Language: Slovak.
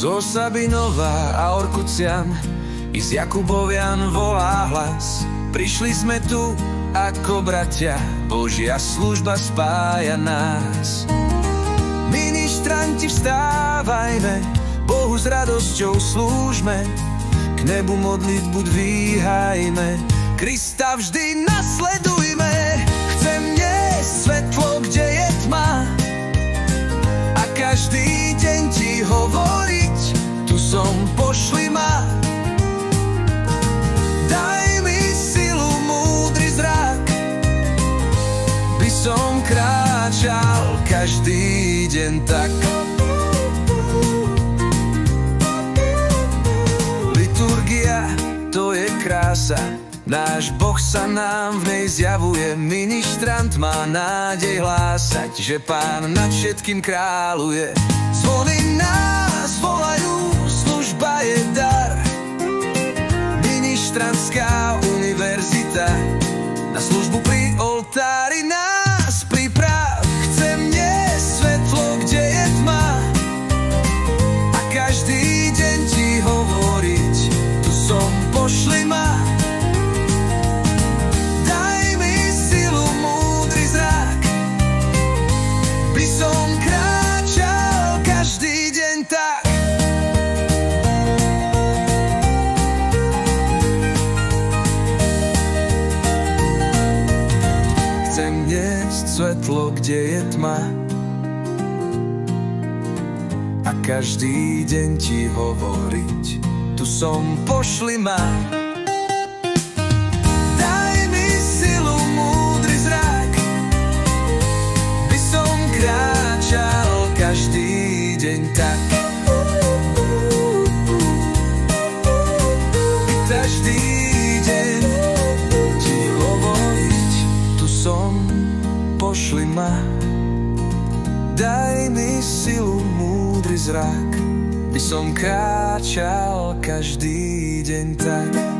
Zo Sabinová a Orkucian i z Jakubovian volá hlas. Prišli sme tu ako bratia, Božia služba spája nás. Ministranti, vstávajme, Bohu s radosťou slúžme, k nebu modlitbu dvíhajme, Krista vždy nasledujme. Chcem niesť svetlo, kde je tma, a každý deň ti hovoriť, tu som, pošli ma. Daj mi silu, múdry zrak, by som kráčal každý deň tak. Liturgia, to je krása, náš Boh sa nám v nej zjavuje. Ministrant má nádej hlásať, že Pán nad všetkým kráľuje. Zvony nás volajú, služba je dar. Ministrantská univerzita, na službu pri oltári nás priprav. Chcem niesť svetlo, kde je tma, a každý deň ti hovoriť, tu som, pošli ma. Daj mi silu, múdry zrak, by som kráčal každý deň tak. Chcem niesť svetlo, kde je tma, a každý deň ti hovoriť, tu som, pošli ma. Daj mi silu, múdry zrak, by som kráčal každý deň tak. Každý deň ti hovoriť, tu som, pošli ma. Daj mi silu, múdry zrak, by som kráčal každý deň tak.